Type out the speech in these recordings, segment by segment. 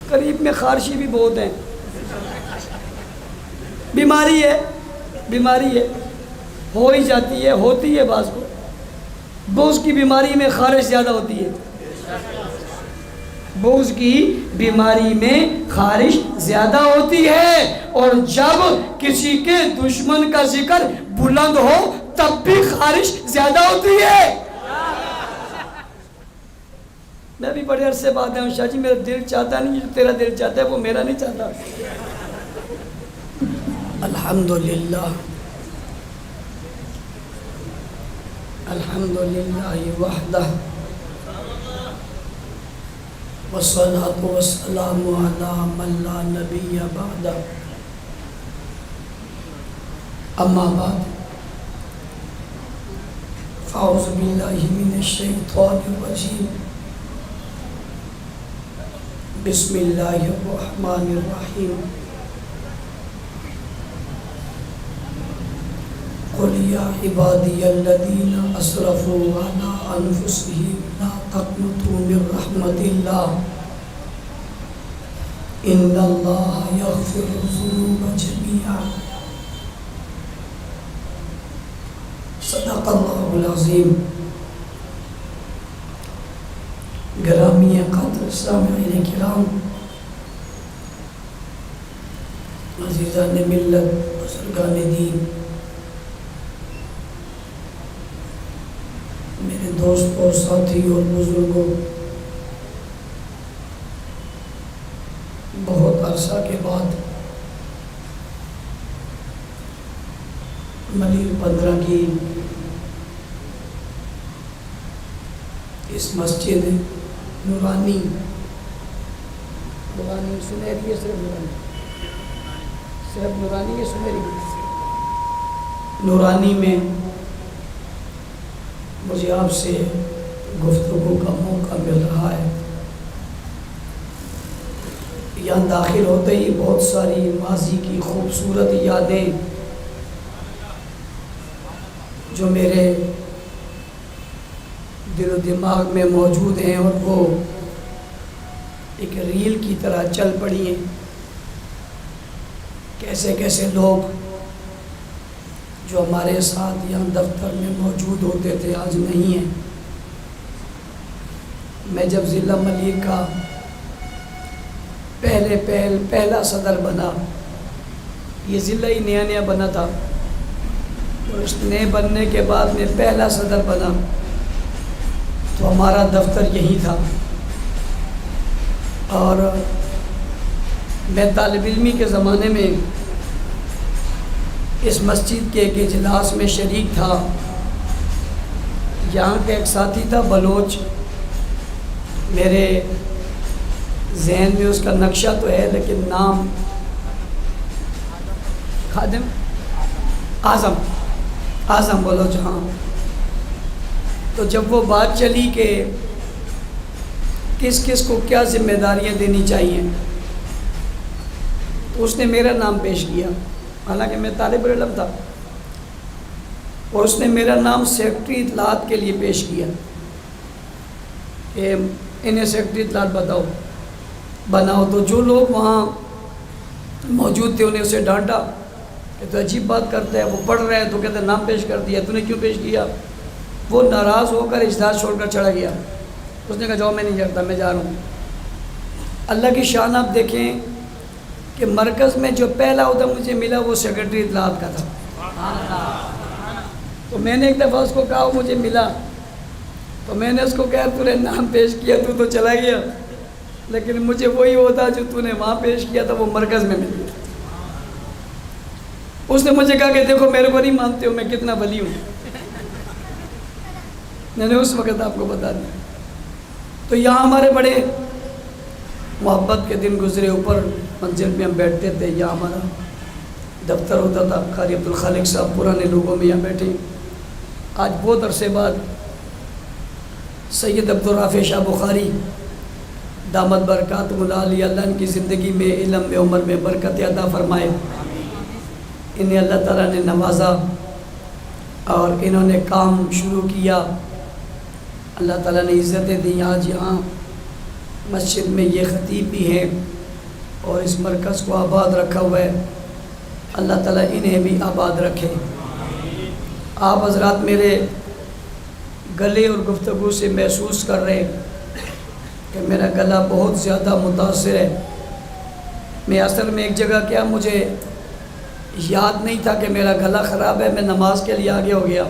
قریب میں خارشی بھی بہت ہیں، بیماری ہے، ہو ہی جاتی ہے، ہوتی ہے بعض کو۔ بغض کی بیماری میں خارش زیادہ ہوتی ہے، بغض کی بیماری میں خارش زیادہ ہوتی ہے، اور جب کسی کے دشمن کا ذکر بلند ہو تب بھی خارش زیادہ ہوتی ہے۔ میں بھی بڑے عرصے بعد ہوں، شاہ جی میرا دل چاہتا نہیں جو تیرا دل چاہتا ہے وہ میرا نہیں چاہتا۔ الحمدللہ الحمدللہ وحدہ والصلاة والسلام علی من لا نبی بعدہ، اما بعد فاعوذ باللہ من الشیطان الرجیم، بسم اللہ الرحمن الرحیم، قل یا عبادی الذین اسرفوا علی انفسہم لا تقنطوا من رحمت اللہ ان اللہ یغفر الذنوب جمیعا، صدق اللہ العظیم۔ گرامی قدر سامعین کرام، عزیزان ملت، بزرگان دین، میرے دوست اور ساتھی اور بزرگوں، بہت عرصہ کے بعد ملیر 15 کی اس مسجد نورانی سنہری ہے، صرف نورانی ہے، سنہری نورانی میں مجھے آپ سے گفتگو کا موقع مل رہا ہے۔ یہاں داخل ہوتے ہی بہت ساری ماضی کی خوبصورت یادیں جو میرے دل و دماغ میں موجود ہیں، اور وہ ایک ریل کی طرح چل پڑی ہیں۔ کیسے کیسے لوگ جو ہمارے ساتھ یہاں دفتر میں موجود ہوتے تھے آج نہیں ہیں۔ میں جب ضلع ملیر کا پہلا صدر بنا، یہ ضلع ہی نیا بنا تھا، اور اس نئے بننے کے بعد میں پہلا صدر بنا تو ہمارا دفتر یہی تھا، اور میں طالب علمی کے زمانے میں اس مسجد کے ایک اجلاس میں شریک تھا۔ یہاں کا ایک ساتھی تھا بلوچ، میرے ذہن میں اس کا نقشہ تو ہے لیکن نام خادم اعظم بلوچ، ہاں۔ تو جب وہ بات چلی کہ کس کس کو کیا ذمہ داریاں دینی چاہیے تو اس نے میرا نام پیش کیا، حالانکہ میں طالب علم تھا، اور اس نے میرا نام سیکرٹری اطلاعات کے لیے پیش کیا کہ انہیں سیکرٹری اطلاعات بناؤ۔ تو جو لوگ وہاں موجود تھے انہیں اسے ڈانٹا کہ تو عجیب بات کرتا ہے، وہ پڑھ رہے ہیں تو کہتے ہیں نام پیش کر دیا، تو نے کیوں پیش کیا؟ وہ ناراض ہو کر اجلاس چھوڑ کر چلا گیا۔ اس نے کہا جاؤ میں نہیں جاتا، میں جا رہا ہوں۔ اللہ کی شان آپ دیکھیں کہ مرکز میں جو پہلا عہدہ مجھے ملا وہ سیکرٹری اطلاعات کا تھا۔ تو میں نے ایک دفعہ اس کو کہا، وہ مجھے ملا تو میں نے اس کو کہا تو نے نام پیش کیا تو چلا گیا، لیکن مجھے وہی عہدہ جو تو نے وہاں پیش کیا تھا وہ مرکز میں مل گیا۔ اس نے مجھے کہا کہ دیکھو میرے کو نہیں مانتے ہو میں کتنا ولی ہوں، میں نے اس وقت آپ کو بتا دیا۔ تو یہاں ہمارے بڑے محبت کے دن گزرے، اوپر منزل میں ہم بیٹھتے تھے، یہاں ہمارا دفتر ہوتا تھا، قاری عبدالخالق صاحب پرانے لوگوں میں یہاں بیٹھے۔ آج بہت عرصے بعد سید عبدالرافع شاہ بخاری دامت برکاتہ العالیہ، اللہ ان کی زندگی میں، علم میں، عمر میں برکت عطا فرمائے۔ انہیں اللہ تعالیٰ نے نوازا اور انہوں نے کام شروع کیا، اللہ تعالیٰ نے عزتیں دی۔ آج یہاں مسجد میں یہ خطیب بھی ہیں اور اس مرکز کو آباد رکھا ہوا ہے، اللہ تعالیٰ انہیں بھی آباد رکھے۔ آپ حضرات میرے گلے اور گفتگو سے محسوس کر رہے ہیں کہ میرا گلا بہت زیادہ متاثر ہے۔ میں اصل میں ایک جگہ کیا، مجھے یاد نہیں تھا کہ میرا گلا خراب ہے، میں نماز کے لیے آگے ہو گیا،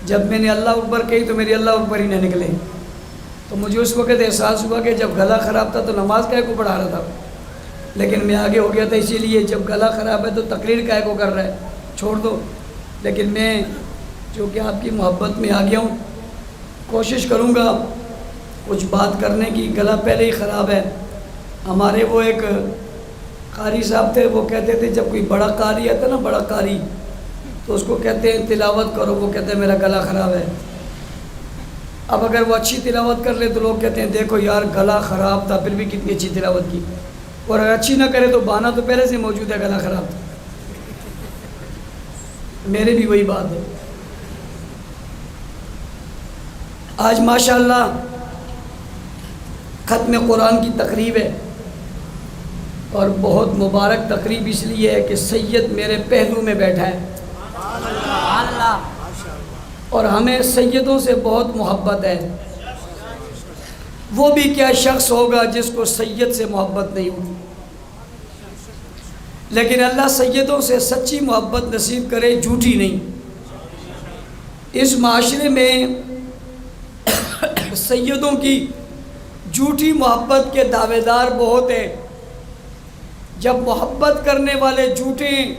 جب میں نے اللہ اکبر کہی تو میری اللہ اکبر ہی نہ نکلے، تو مجھے اس وقت احساس ہوا کہ جب گلا خراب تھا تو نماز کائے کو پڑھا رہا تھا، لیکن میں آگے ہو گیا تھا، اسی لیے جب گلا خراب ہے تو تقریر کائے کو کر رہا ہے، چھوڑ دو۔ لیکن میں جو کہ آپ کی محبت میں آ گیا ہوں، کوشش کروں گا کچھ بات کرنے کی۔ گلا پہلے ہی خراب ہے۔ ہمارے وہ ایک قاری صاحب تھے، وہ کہتے تھے جب کوئی بڑا قاری آتا نا، بڑا قاری، تو اس کو کہتے ہیں تلاوت کرو، وہ کہتے ہیں میرا گلا خراب ہے۔ اب اگر وہ اچھی تلاوت کر لے تو لوگ کہتے ہیں دیکھو یار گلا خراب تھا پھر بھی کتنی اچھی تلاوت کی، اور اگر اچھی نہ کرے تو بہانہ تو پہلے سے موجود ہے، گلا خراب تھا۔ میرے بھی وہی بات ہے۔ آج ماشاءاللہ ختم قرآن کی تقریب ہے، اور بہت مبارک تقریب اس لیے ہے کہ سید میرے پہلو میں بیٹھا ہے، اور ہمیں سیدوں سے بہت محبت ہے۔ وہ بھی کیا شخص ہوگا جس کو سید سے محبت نہیں ہوگی، لیکن اللہ سیدوں سے سچی محبت نصیب کرے، جھوٹی نہیں۔ اس معاشرے میں سیدوں کی جھوٹی محبت کے دعوے دار بہت ہیں۔ جب محبت کرنے والے جھوٹے ہیں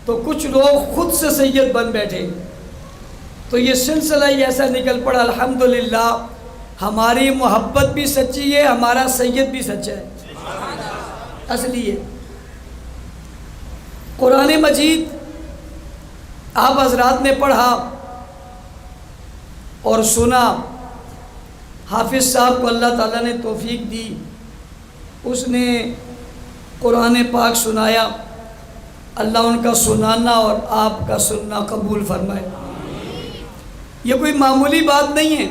تو کچھ لوگ خود سے سید بن بیٹھے، تو یہ سلسلہ ہی ایسا نکل پڑا۔ الحمدللہ ہماری محبت بھی سچی ہے، ہمارا سید بھی سچا ہے، اصلی ہے۔ قرآن مجید آپ حضرات نے پڑھا اور سنا، حافظ صاحب کو اللہ تعالیٰ نے توفیق دی، اس نے قرآن پاک سنایا، اللہ ان کا سنانا اور آپ کا سننا قبول فرمائے۔ یہ کوئی معمولی بات نہیں ہے۔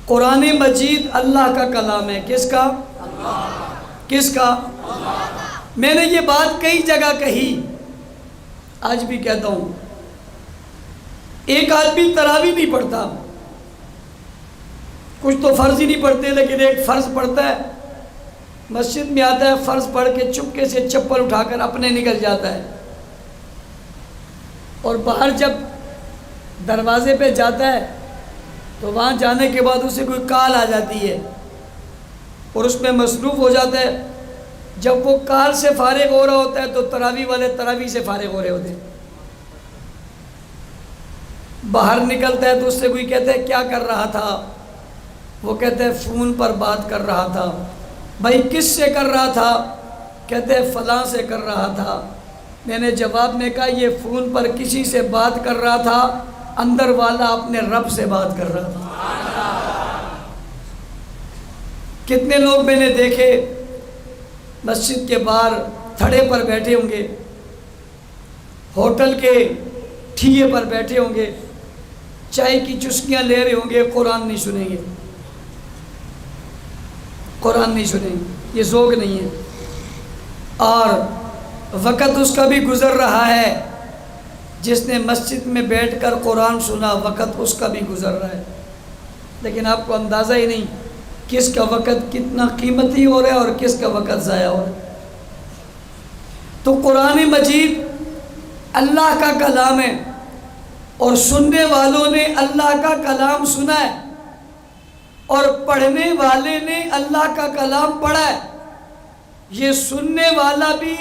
قرآن مجید اللہ کا کلام ہے۔ کس کا؟ کس کا؟ میں نے یہ بات کئی جگہ کہی، آج بھی کہتا ہوں۔ ایک آدمی تراویح نہیں پڑھتا، کچھ تو فرض ہی نہیں پڑھتے، لیکن ایک فرض پڑھتا ہے، مسجد میں آتا ہے، فرض پڑھ کے چپکے سے چپل اٹھا کر اپنے نکل جاتا ہے، اور باہر جب دروازے پہ جاتا ہے تو وہاں جانے کے بعد اسے کوئی کال آ جاتی ہے اور اس میں مصروف ہو جاتا ہے۔ جب وہ کال سے فارغ ہو رہا ہوتا ہے تو تراویح والے تراویح سے فارغ ہو رہے ہوتے ہیں۔ باہر نکلتا ہے تو اس سے کوئی کہتا ہے کیا کر رہا تھا، وہ کہتے ہیں فون پر بات کر رہا تھا۔ بھائی کس سے کر رہا تھا؟ کہتے ہیں فلاں سے کر رہا تھا۔ میں نے جواب میں کہا یہ فون پر کسی سے بات کر رہا تھا، اندر والا اپنے رب سے بات کر رہا تھا۔ کتنے لوگ میں نے دیکھے مسجد کے باہر تھڑے پر بیٹھے ہوں گے، ہوٹل کے ٹھیے پر بیٹھے ہوں گے، چائے کی چسکیاں لے رہے ہوں گے، قرآن نہیں سنیں گے، قرآن نہیں سنیں گے، یہ ذوق نہیں ہے۔ اور وقت اس کا بھی گزر رہا ہے، جس نے مسجد میں بیٹھ کر قرآن سنا وقت اس کا بھی گزر رہا ہے، لیکن آپ کو اندازہ ہی نہیں کس کا وقت کتنا قیمتی ہو رہا ہے اور کس کا وقت ضائع ہو رہا ہے۔ تو قرآن مجید اللہ کا کلام ہے، اور سننے والوں نے اللہ کا کلام سنا ہے، اور پڑھنے والے نے اللہ کا کلام پڑھا ہے۔ یہ سننے والا بھی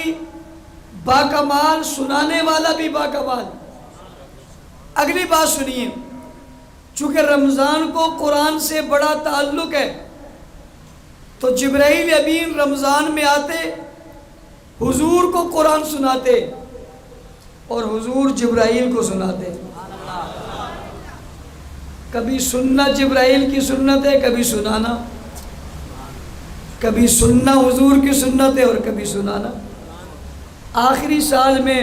باکمال، سنانے والا بھی باکمال۔ اگلی بات سنیے، چونکہ رمضان کو قرآن سے بڑا تعلق ہے، تو جبرائیل امین رمضان میں آتے، حضور کو قرآن سناتے، اور حضور جبرائیل کو سناتے۔ کبھی سننا جبرائیل کی سنت ہے، کبھی سنانا، کبھی سننا حضور کی سنت ہے اور کبھی سنانا۔ آخری سال میں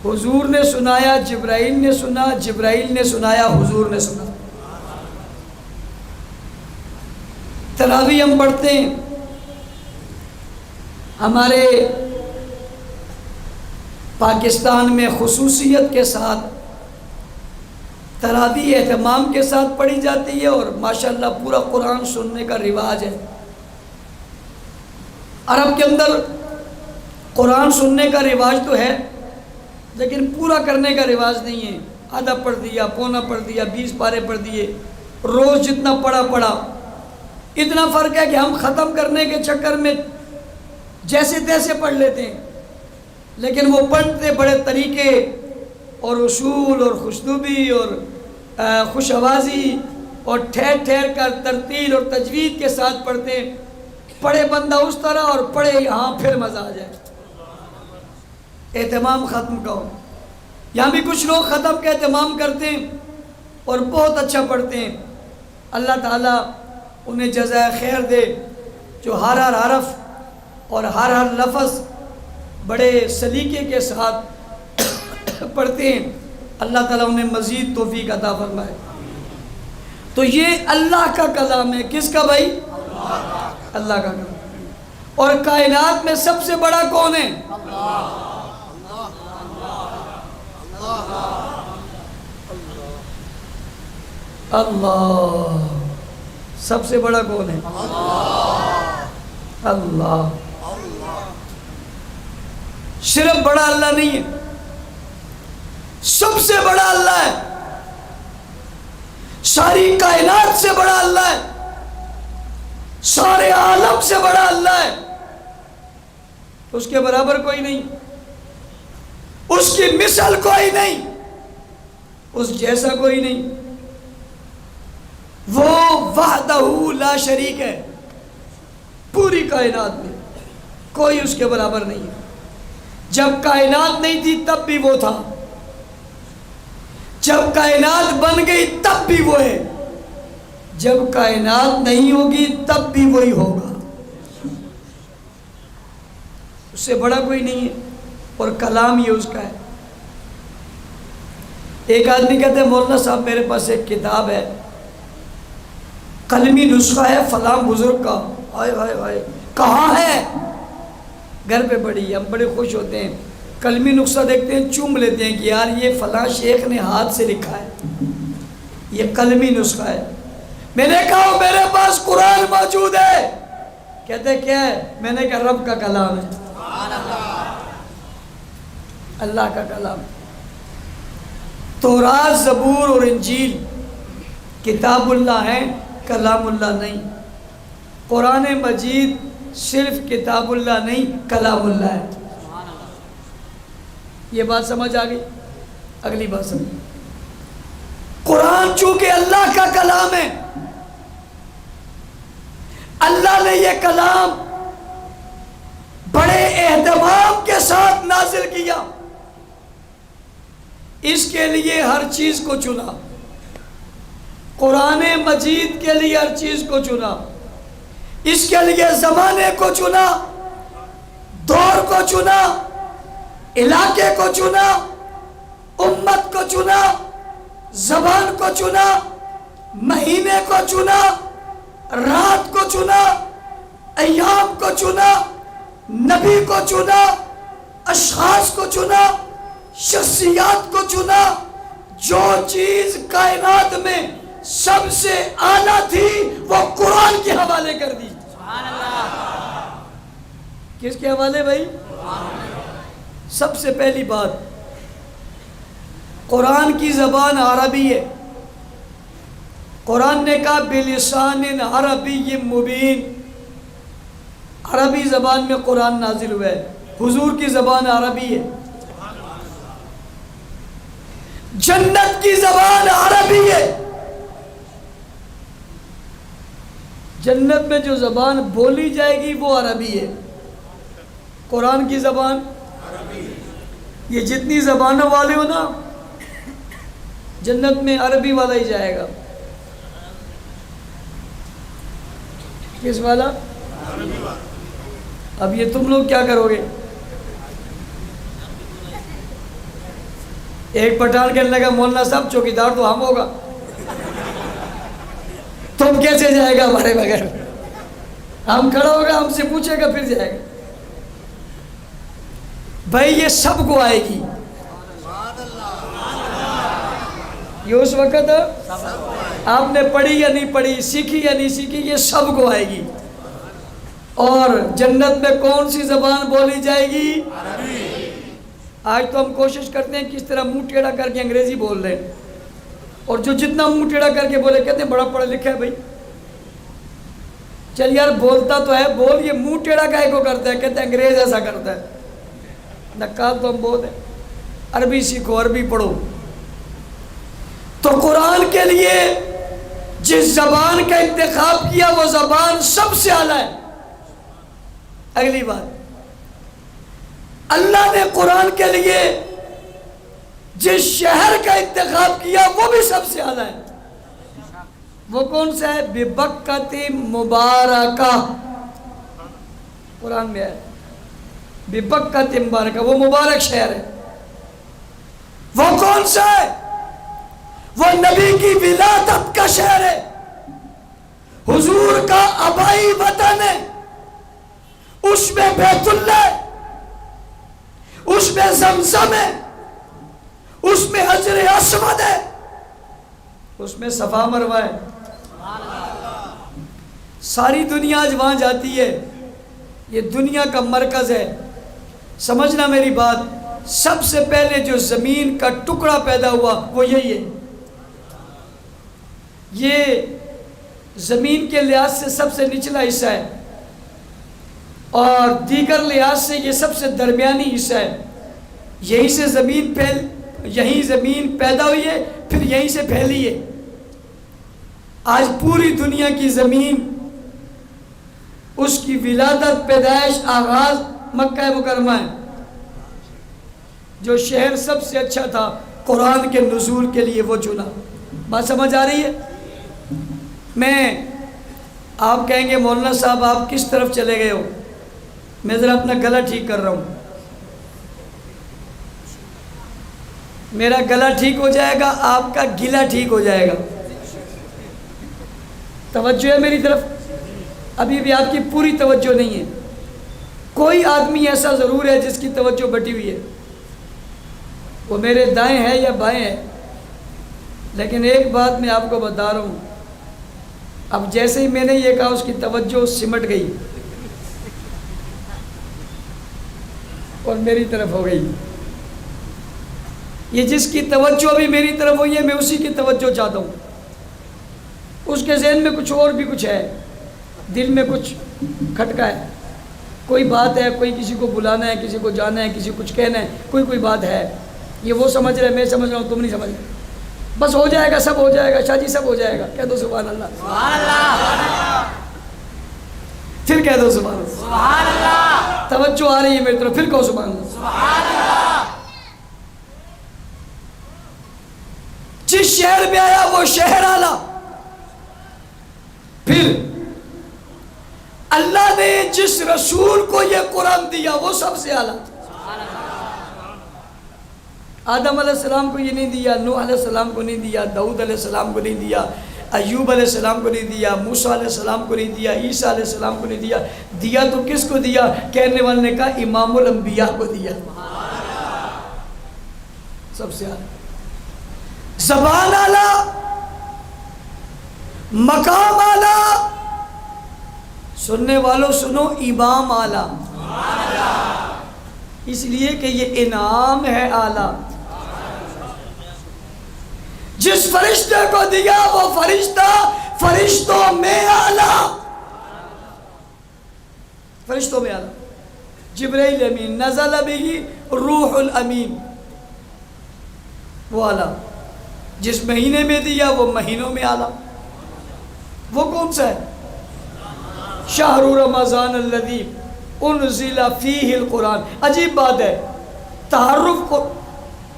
حضور نے سنایا، جبرائیل نے سنا، جبرائیل نے سنایا، حضور نے سنا۔ تراویح ہم پڑھتے ہیں، ہمارے پاکستان میں خصوصیت کے ساتھ تراویح اہتمام کے ساتھ پڑھی جاتی ہے، اور ماشاءاللہ پورا قرآن سننے کا رواج ہے۔ عرب کے اندر قرآن سننے کا رواج تو ہے، لیکن پورا کرنے کا رواج نہیں ہے۔ آدھا پڑھ دیا، پونا پڑھ دیا، 20 پارے پڑھ دیے، روز جتنا پڑھا۔ اتنا فرق ہے کہ ہم ختم کرنے کے چکر میں جیسے تیسے پڑھ لیتے ہیں، لیکن وہ پڑھتے بڑے طریقے اور اصول اور خوشنودی اور خوش آوازی اور ٹھہر ٹھہر کر ترتیل اور تجوید کے ساتھ پڑھتے ہیں۔ پڑھے بندہ اس طرح اور پڑھے یہاں پھر مزہ آ جائے۔ اہتمام ختم کا ہو۔ یہاں بھی کچھ لوگ ختم کا اہتمام کرتے ہیں اور بہت اچھا پڑھتے ہیں۔ اللہ تعالیٰ انہیں جزائے خیر دے، جو ہر حرف اور ہر لفظ بڑے سلیقے کے ساتھ پڑھتے ہیں۔ اللہ تعالیٰ انہیں مزید توفیق عطا فرمائے۔ تو یہ اللہ کا کلام ہے۔ کس کا بھائی؟ اللہ کا کلام۔ اور کائنات میں سب سے بڑا کون ہے؟ اللہ۔ سب سے بڑا کون ہے؟ اللہ۔ صرف بڑا اللہ نہیں ہے، سب سے بڑا اللہ ہے، ساری کائنات سے بڑا اللہ ہے، سارے عالم سے بڑا اللہ ہے۔ اس کے برابر کوئی نہیں، اس کی مثل کوئی نہیں، اس جیسا کوئی نہیں۔ وہ وحدہ لا شریک ہے، پوری کائنات میں کوئی اس کے برابر نہیں ہے۔ جب کائنات نہیں تھی تب بھی وہ تھا، جب کائنات بن گئی تب بھی وہ ہے، جب کائنات نہیں ہوگی تب بھی وہی ہوگا۔ اس سے بڑا کوئی نہیں ہے، اور کلام یہ اس کا ہے۔ ایک آدمی کہتے ہیں مولانا صاحب میرے پاس ایک کتاب ہے، قلمی نسخہ ہے فلاں بزرگ کا۔ ہائے ہائے ہائے، کہاں ہے؟ گھر پہ پڑھی۔ ہم بڑے خوش ہوتے ہیں، قلمی نسخہ دیکھتے ہیں چوم لیتے ہیں کہ یار یہ فلاں شیخ نے ہاتھ سے لکھا ہے، یہ قلمی نسخہ ہے۔ میں نے کہا میرے پاس قرآن موجود ہے۔ کہتے کیا ہے؟ میں نے کہا رب کا کلام ہے، اللہ کا کلام۔ تورات، زبور اور انجیل کتاب اللہ ہیں، کلام اللہ نہیں۔ قرآن مجید صرف کتاب اللہ نہیں، کلام اللہ ہے۔ یہ بات سمجھ آ گئی؟ اگلی بات سمجھ۔ قرآن چونکہ اللہ کا کلام ہے، اللہ نے یہ کلام بڑے اہتمام کے ساتھ نازل کیا، اس کے لیے ہر چیز کو چنا، قرآن مجید کے لیے ہر چیز کو چنا، اس کے لیے زمانے کو چنا، دور کو چنا، علاقے کو چنا، امت کو چنا، زبان کو چنا، مہینے کو چنا، رات کو چنا، ایام کو چنا، نبی کو چنا، اشخاص کو چنا، شخصیات کو چنا۔ جو چیز کائنات میں سب سے اعلیٰ تھی وہ قرآن کے حوالے کر دی۔ کس کے حوالے بھائی؟ سب سے پہلی بات، قرآن کی زبان عربی ہے۔ قرآن نے کہا بلسان عربی مبین، عربی زبان میں قرآن نازل ہوا ہے۔ حضور کی زبان عربی ہے۔ جنت کی زبان عربی ہے۔ جنت میں جو زبان بولی جائے گی وہ عربی ہے۔ قرآن کی زبان عربی ہے۔ یہ جتنی زبانوں والے ہو نا، جنت میں عربی والا ہی جائے گا۔ کس والا؟ عربی والا۔ اب یہ تم لوگ کیا کرو گے؟ ایک پٹھان کہنے لگا مولانا صاحب چوکیدار تو ہم ہوگا، تم کیسے جائے گا ہمارے بغیر؟ ہم کھڑا ہوگا، ہم سے پوچھے گا پھر جائے گا۔ بھائی یہ سب کو آئے گی. یہ اس وقت آپ نے پڑھی یا نہیں پڑھی، سیکھی یا نہیں سیکھی، یہ سب کو آئے گی. اور جنت میں کون سی زبان بولی جائے گی؟ آج تو ہم کوشش کرتے ہیں کس طرح منہ ٹیڑھا کر کے انگریزی بول رہے ہیں، اور جو جتنا منہ ٹیڑھا کر کے بولے کہتے ہیں بڑا پڑھا لکھا ہے. بھائی چل یار بولتا تو ہے، بول، یہ منہ ٹیڑھا کائے کو کرتا ہے؟ کہتے ہیں انگریز ایسا کرتا ہے. نکال تو ہم بہت ہیں. عربی سیکھو، عربی پڑھو. تو قرآن کے لیے جس زبان کا انتخاب کیا وہ زبان سب سے اعلیٰ ہے. اگلی بات، اللہ نے قرآن کے لیے جس شہر کا انتخاب کیا وہ بھی سب سے اعلیٰ ہے. وہ کون سا ہے؟ ببکۃ مبارکہ. قرآن میں ہے ببکۃ مبارکہ، وہ مبارک شہر ہے. وہ کون سا ہے؟ وہ نبی کی ولادت کا شہر ہے، حضور کا آبائی وطن ہے. اس میں بیت اللہ ہے، اس میں زمزم ہے، اس میں حجر اسود ہے، اس میں صفا مروہ ہے. ساری دنیا آج وہاں جاتی ہے. یہ دنیا کا مرکز ہے. سمجھنا میری بات، سب سے پہلے جو زمین کا ٹکڑا پیدا ہوا وہ یہی ہے. یہ زمین کے لحاظ سے سب سے نچلا حصہ ہے، اور دیگر لحاظ سے یہ سب سے درمیانی حصہ ہے. یہیں سے یہیں زمین پیدا ہوئی ہے، پھر یہیں سے پھیلی ہے. آج پوری دنیا کی زمین، اس کی ولادت، پیدائش، آغاز مکہ مکرمہ ہے. جو شہر سب سے اچھا تھا قرآن کے نزول کے لیے وہ چنا. بات سمجھ آ رہی ہے؟ آپ کہیں گے مولانا صاحب آپ کس طرف چلے گئے ہو؟ میں ذرا اپنا گلا ٹھیک کر رہا ہوں. میرا گلا ٹھیک ہو جائے گا، آپ کا گلا ٹھیک ہو جائے گا. توجہ ہے میری طرف؟ ابھی بھی آپ کی پوری توجہ نہیں ہے. کوئی آدمی ایسا ضرور ہے جس کی توجہ بٹی ہوئی ہے، وہ میرے دائیں ہے یا بائیں ہے. لیکن ایک بات میں آپ کو بتا رہا ہوں، اب جیسے ہی میں نے یہ کہا اس کی توجہ سمٹ گئی اور میری طرف ہو گئی. یہ جس کی توجہ ابھی میری طرف ہوئی ہے میں اسی کی توجہ چاہتا ہوں. اس کے ذہن میں کچھ اور بھی کچھ ہے، دل میں کچھ کھٹکا ہے، کوئی بات ہے، کوئی کسی کو بلانا ہے، کسی کو جانا ہے، کسی کو کچھ کہنا ہے، کوئی بات ہے. یہ وہ سمجھ رہے، میں سمجھ رہا ہوں، تم نہیں سمجھ رہے. بس ہو جائے گا، سب ہو جائے گا شاہ جی، سب ہو جائے گا. کہہ دو سبحان اللہ. سبحان اللہ. پھر کہہ دو سبحان اللہ. سبحان اللہ. توجہ آ رہی ہے میری طرف؟ پھر کہو سبحان اللہ. سبحان اللہ. جس شہر میں آیا وہ شہر آلہ. پھر اللہ نے جس رسول کو یہ قرآن دیا وہ سب سے اعلیٰ. آدم علیہ السلام کو یہ نہیں دیا، نوح علیہ السلام کو نہیں دیا، داؤد علیہ السلام کو نہیں دیا، ایوب علیہ السلام کو نہیں دیا، موسیٰ علیہ السلام کو نہیں دیا، عیسیٰ علیہ السلام کو نہیں دیا. دیا تو کس کو دیا؟ کہنے والے نے کہا امام الانبیاء کو دیا. سب سے اعلیٰ. زبان اعلیٰ، مقام اعلیٰ، سننے والوں سنو، امام اعلیٰ. اس لیے کہ یہ انعام ہے اعلیٰ. جس فرشتے کو دیا وہ فرشتہ فرشتوں میں اعلیٰ. فرشتوں میں اعلیٰ. جبرائیل امین نزل بہ روح الامین، وہ اعلیٰ. جس مہینے میں دیا وہ مہینوں میں اعلیٰ. وہ کون سا ہے؟ شہر رمضان الذی انزل فیہ القرآن. عجیب بات ہے، تعارف کو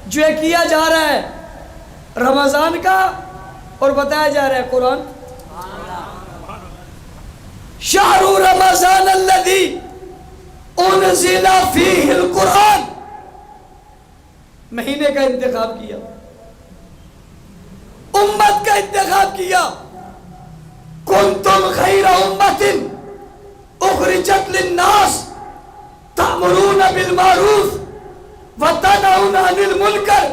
جو ہے کیا جا رہا ہے رمضان کا اور بتایا جا رہا ہے قرآن. شہر رمضان الذی انزل فیہ القرآن. مہینے کا انتخاب کیا، امت کا انتخاب کیا. کنتم خیر امت اخرجت للناس تأمرون بالمعروف وَتَنْهَوْنَ عَنِ الْمُنْكَرِ،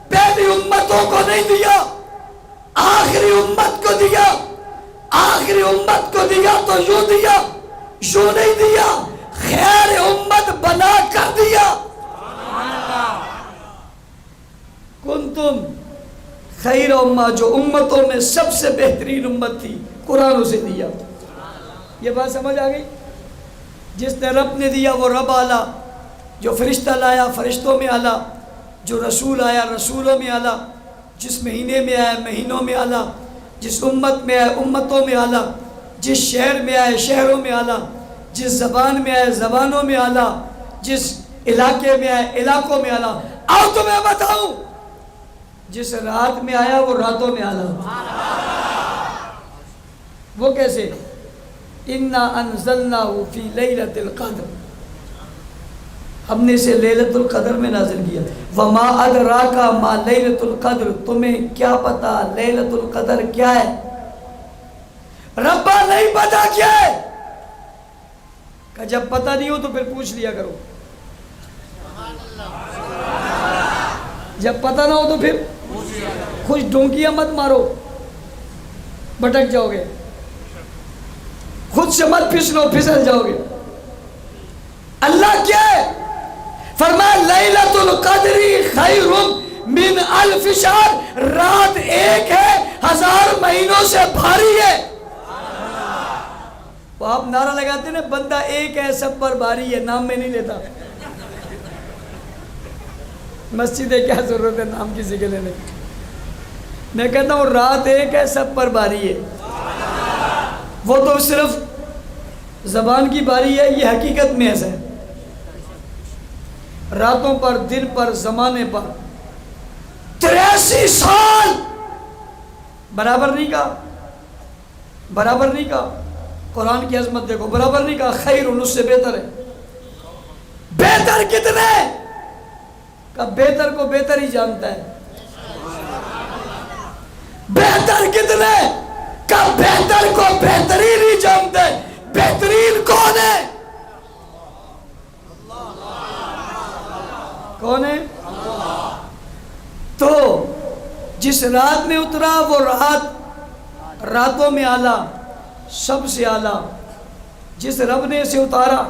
پہلی امتوں کو نہیں دیا، آخری امت کو دیا، آخری امت کو دیا تو یوں دیا، یوں نہیں دیا، خیر امت بنا کر دیا۔ کنتم خیر امہ، جو امتوں میں سب سے بہترین امت تھی، قرآن اسے دیا۔ یہ بات سمجھ آ گئی؟ جس نے رب نے دیا وہ رب اعلیٰ، جو فرشتہ لایا فرشتوں میں اعلیٰ، جو رسول آیا رسولوں میں اعلیٰ، جس مہینے میں آیا مہینوں میں اعلیٰ، جس امت میں آئے امتوں میں اعلیٰ، جس شہر میں آئے شہروں میں اعلیٰ، جس زبان میں آئے زبانوں میں اعلیٰ، جس علاقے میں آئے علاقوں میں اعلیٰ۔ آؤ تمہیں بتاؤں، جس رات میں آیا وہ راتوں میں اعلیٰ۔ وہ کیسے؟ اِنَّا أَنزَلْنَاهُ فِي لَيْلَةِ الْقَدْرِ، ہم نے اسے لیلۃ القدر میں نازل کیا۔ وَمَا أَدْرَاكَ مَا لَيْلَةُ الْقَدْرِ، تمہیں کیا پتا لیلۃ القدر کیا ہے؟ ربا نہیں پتا کیا ہے؟ کہ جب پتا نہیں ہو تو پھر پوچھ لیا کرو، جب پتا نہ ہو تو پھر خوش ڈونکیاں مت مارو، بھٹک جاؤ گے، خود سے مت پھسلو، پھسل جاؤ گے۔ اللہ کیا ہے؟ فرمایا لیلۃ القدر خیر من الف شہر، رات ایک ہے 1000 مہینوں سے بھاری ہے۔ وہ آپ نعرہ لگاتے ہیں نا، بندہ ایک ہے سب پر بھاری ہے، نام میں نہیں لیتا۔ مسجد ہے، کیا ضرورت ہے نام کسی کے لینے؟ میں کہتا ہوں رات ایک ہے سب پر بھاری ہے۔ وہ تو صرف زبان کی باری ہے، یہ حقیقت میں ایسا ہے۔ راتوں پر، دن پر، زمانے پر 83 سال برابر نہیں کہا، برابر نہیں کہا۔ قرآن کی عظمت دیکھو، برابر نہیں کہا، خیر اس سے بہتر ہے۔ بہتر کتنے؟ کہ بہتر کو بہتر ہی جانتا ہے۔ بہتر کتنے؟ کہ بہتر کو بہترین ہی جانتا ہے۔ بہترین کون ہے؟ کون ہے؟ تو جس رات میں اترا وہ رات راتوں میں اعلیٰ، سب سے اعلیٰ۔ جس رب نے اسے اتارا،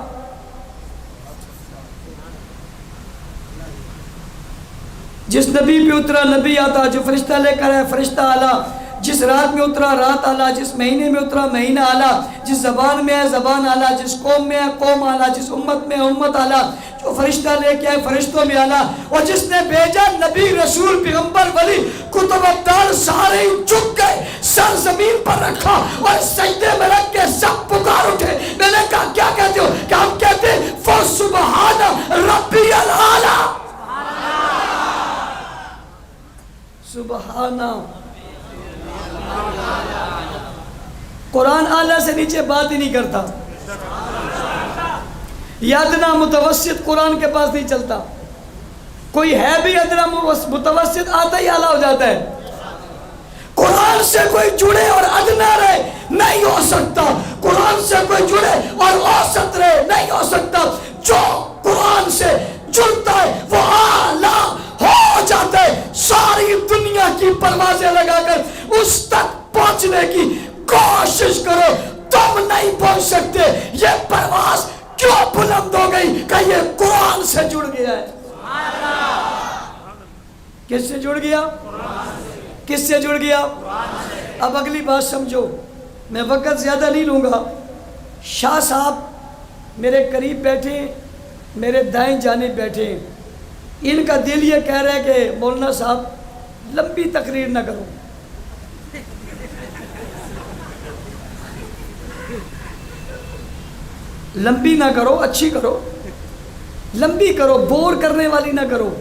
جس نبی پہ اترا نبی آتا، جو فرشتہ لے کر ہے فرشتہ اعلیٰ، جس رات میں اترا رات اعلیٰ، جس مہینے میں اترا مہینہ اعلیٰ، جس زبان میں ہے زبان اعلیٰ، جس قوم میں ہے قوم اعلیٰ، جس امت میں ہے امت اعلیٰ، جو فرشتہ لے کے آئے فرشتوں میں اعلیٰ، اور جس نے بھیجا نبی رسول پیغمبر ولی کتب ابدال، سارے ہی جھک گئے، سر زمین پر رکھا اور سجدے میں رکھ کے سب پکار اٹھے۔ میں نے کہا کیا کہتے ہو؟ کہ ہم کہتے ہیں فَسُبْحَانَ رَبِّيَ الْأَعْلَىٰ، سبحانہ۔ قرآن اعلیٰ سے نیچے بات ہی نہیں کرتا۔ یہ ادنا متوسط قرآن کے پاس نہیں چلتا۔ کوئی ہے بھی ادنا متوسط آتا ہی اعلیٰ ہو جاتا ہے۔ قرآن سے کوئی جڑے اور ادنا رہے نہیں ہو سکتا، قرآن سے کوئی جڑے اور اوسط رہے نہیں ہو سکتا۔ جو قرآن سے جڑتا ہے وہ اعلیٰ ہو جاتا ہے۔ ساری دنیا کی پروازیں لگا کر اس تک پہنچنے کی کوشش کرو، تم نہیں پہنچ سکتے۔ یہ پرواز کیوں بلند ہو گئی؟ کہ یہ قرآن سے جڑ گیا ہے۔ کس سے جڑ گیا؟ کس سے جڑ گیا؟ اب اگلی بات سمجھو، میں وقت زیادہ نہیں لوں گا۔ شاہ صاحب میرے قریب بیٹھے، میرے دائیں جانب بیٹھے، ان کا دل یہ کہہ رہا ہے کہ مولانا صاحب لمبی تقریر نہ کرو، لمبی نہ کرو، اچھی کرو، لمبی کرو، بور کرنے والی نہ کرو۔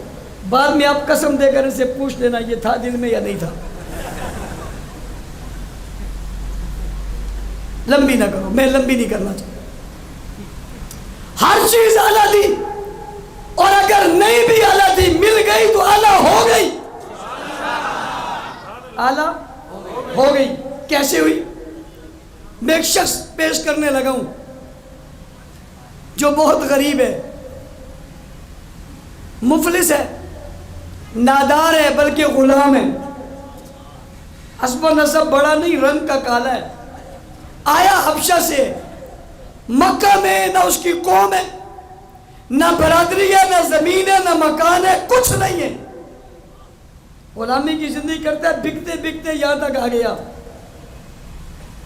بعد میں آپ قسم دے کر ان سے پوچھ لینا یہ تھا دل میں یا نہیں تھا۔ لمبی نہ کرو، میں لمبی نہیں کرنا چاہتا۔ ہر چیز اعلیٰ تھی، اور اگر نہیں بھی اعلیٰ تھی مل گئی تو اعلیٰ ہو گئی، اعلیٰ ہو گئی۔ کیسے ہوئی؟ میں ایک شخص پیش کرنے لگا ہوں جو بہت غریب ہے، مفلس ہے، نادار ہے، بلکہ غلام ہے، حسب و نسب بڑا نہیں، رنگ کا کالا ہے، آیا حبشہ سے، مکہ میں نہ اس کی قوم ہے، نہ برادری ہے، نہ زمین ہے، نہ مکان ہے، کچھ نہیں ہے، غلامی کی زندگی کرتا ہے، بکتے بکتے یہاں تک آ گیا،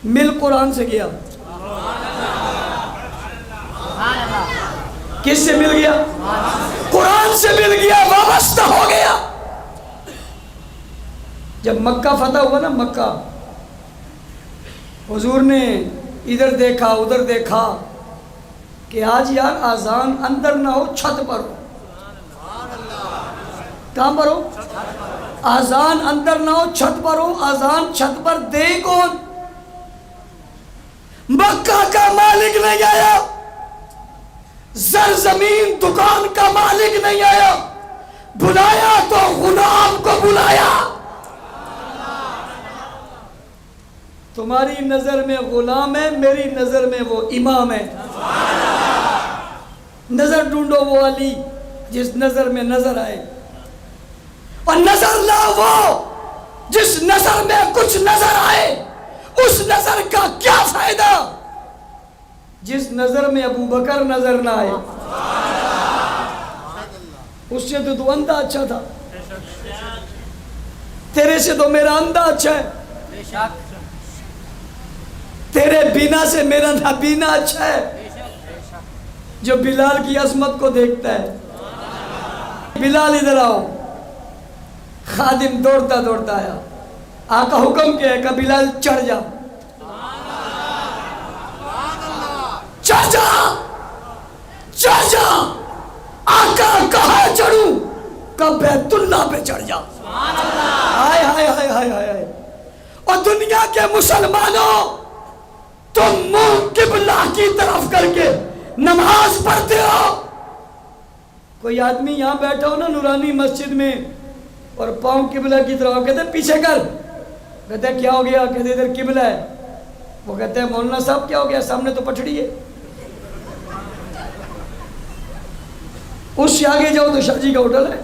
مل قرآن سے گیا۔ کس سے مل گیا؟ قرآن سے مل گیا، وابستہ ہو گیا۔ جب مکہ فتح ہوا نا، مکہ، حضور نے ادھر دیکھا ادھر دیکھا کہ آج یار اذان اندر نہ ہو، چھت پر ہو۔ کہاں پر ہو؟ اذان اندر نہ ہو، چھت پر ہو۔ اذان چھت پر دے کون؟ مکہ کا مالک نہیں آیا، زمین دکان کا مالک نہیں آیا، بلایا تو غلام کو بلایا۔ تمہاری نظر میں غلام ہے، میری نظر میں وہ امام ہے۔ نظر ڈھونڈو وہ علی جس نظر میں نظر آئے، اور نظر لاؤ وہ جس نظر میں کچھ نظر آئے۔ اس نظر کا کیا فائدہ جس نظر میں ابو بکر نظر نہ آئے؟ اس سے تو اندھا اچھا تھا، تیرے سے تو میرا اندھا اچھا ہے، تیرے بینا سے میرا نابینا اچھا ہے۔ جو بلال کی عظمت کو دیکھتا ہے، بلال ادھر آؤ، خادم دوڑتا دوڑتا آیا، آقا حکم کیا ہے کہ بلال چڑھ جا، چڑھ جا، چڑھ جا۔ آقا کہاں چڑھوں؟ کہ بیت اللہ پہ چڑھ جا۔ ہائے ہائے ہائے ہائے ہائے۔ اور دنیا کے مسلمانوں، تم منہ قبلہ کی طرف کر کے نماز پڑھتے ہو۔ کوئی آدمی یہاں بیٹھا ہو نا نورانی مسجد میں، اور پاؤں قبلہ کی طرف، کہتے ہیں پیچھے کر، کہتے ہیں کیا ہو گیا؟ کہتے ہیں ادھر قبلہ ہے۔ وہ کہتے ہیں مولانا صاحب کیا ہو گیا؟ سامنے تو پٹڑی ہے۔ اس سے آگے جاؤ تو شاہ جی کا ہوٹل ہے۔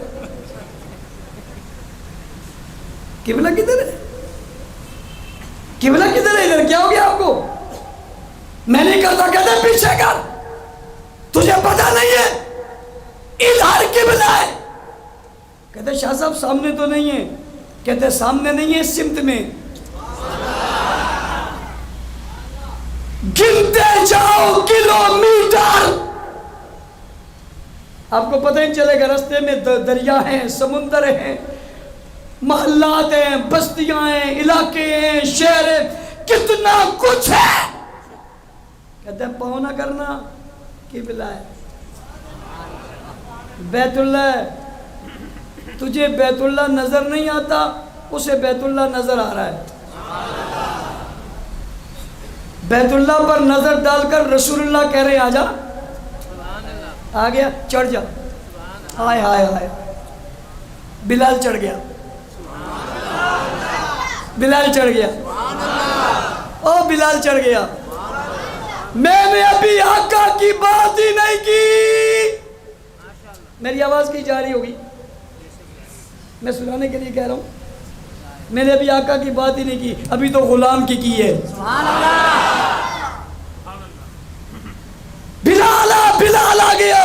قبلہ کدھر ہے؟ قبلہ کدھر ہے؟ ادھر کیا ہو گیا آپ کو؟ میں نہیں کرتا۔ کہتے ہیں پیچھے کر، تجھے پتہ نہیں ہے ادھر قبلہ ہے۔ کہتے ہیں شاہ صاحب سامنے تو نہیں ہے۔ کہتے ہیں سامنے نہیں ہے، سمت میں۔ گنتے جاؤ کلومیٹر، آپ کو پتہ ہی چلے گا۔ رستے میں دریا ہیں، سمندر ہیں، محلات ہیں، بستیاں ہیں، علاقے ہیں، شہر ہیں، کتنا کچھ ہے۔ کہتے ہیں پاؤں نہ کرنا، قبلہ ہے، بیت اللہ ہے۔ تجھے بیت اللہ نظر نہیں آتا، اسے بیت اللہ نظر آ رہا ہے۔ بیت اللہ پر نظر ڈال کر رسول اللہ کہہ رہے آ جا، آ گیا، چڑھ جا۔ ہائے ہائے ہائے، بلال چڑھ گیا، بلال چڑھ گیا، او بلال چڑھ گیا۔ میں نے ابھی آقا کی بات ہی نہیں کی۔ میری آواز کی جاری ہوگی؟ میں سنانے کے لیے کہہ رہا ہوں، میں نے ابھی آقا کی بات ہی نہیں کی، ابھی تو غلام کی ہے۔ بلال آ گیا،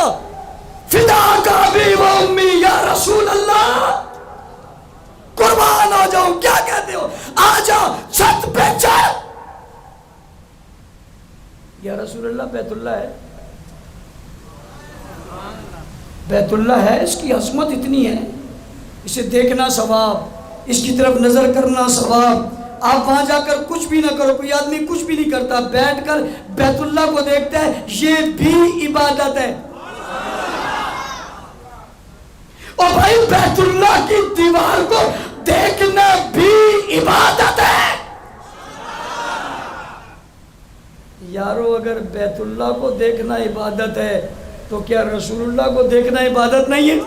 فدا کا بھی و امی یا رسول اللہ، قربان ہو جاؤں، کیا کہتے ہو؟ آ جاؤ چھت پہ چڑھ۔ یا رسول اللہ بیت اللہ ہے، بیت اللہ ہے، اس کی عظمت اتنی ہے، اسے دیکھنا ثواب، اس کی طرف نظر کرنا ثواب۔ آپ وہاں جا کر کچھ بھی نہ کرو، کوئی آدمی کچھ بھی نہیں کرتا، بیٹھ کر بیت اللہ کو دیکھتا ہے، یہ بھی عبادت ہے۔ اور بھائی بیت اللہ کی دیوار کو دیکھنا بھی عبادت ہے۔ یارو اگر بیت اللہ کو دیکھنا عبادت ہے تو کیا رسول اللہ کو دیکھنا عبادت نہیں ہے؟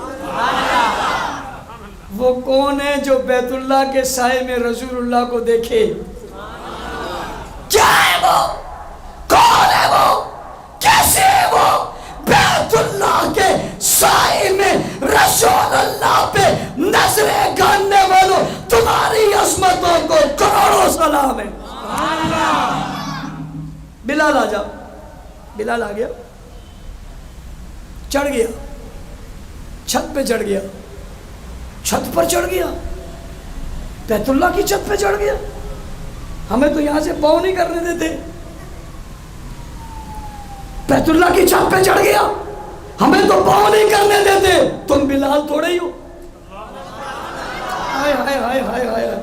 وہ کون ہے جو بیت اللہ کے سائے میں رسول اللہ کو دیکھے؟ کیا ہے وہ؟ کون ہے وہ؟ کیسے ہے وہ؟ بیت اللہ کے سائے میں رسول بلال کو کروڑوں سلام ہے. بلال آ جا. بلال آ گیا, چڑھ گیا, چھت پہ چڑھ گیا, چھت پر چڑھ گیا, بیت اللہ کی چھت پہ چڑھ گیا. ہمیں تو یہاں سے پاؤں نہیں کرنے دیتے. بیت اللہ کی چھت پہ چڑھ گیا, ہمیں تو پاؤں نہیں کرنے دیتے. تم بلال تھوڑے ہی ہو. ہائے ہائے ہائے ہائے ہائے,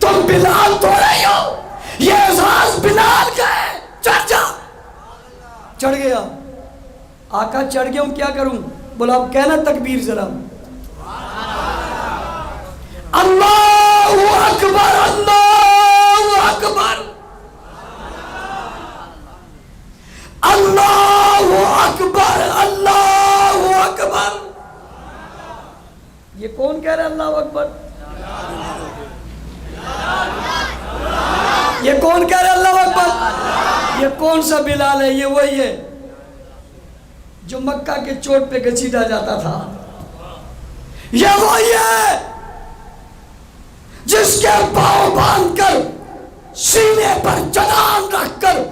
تم بلال تھوڑے ہی ہو. یہ احساس بلال کا ہے. چڑھ جا. چڑھ گیا. آقا چڑھ گیا ہوں, کیا کروں؟ بولا کہنا تکبیر ذرا. اللہ اکبر, اللہ اکبر, اللہ اکبر, اللہ اکبر. یہ کون کہہ رہا ہے اللہ اکبر؟ یہ کون کہہ رہا ہے اللہ اکبر؟ یہ کون سا بلال ہے؟ یہ وہی ہے جو مکہ کے چوٹ پہ گھسیٹا جاتا تھا. یہ وہی ہے جس کے پاؤں باندھ کر سینے پر جنان رکھ کر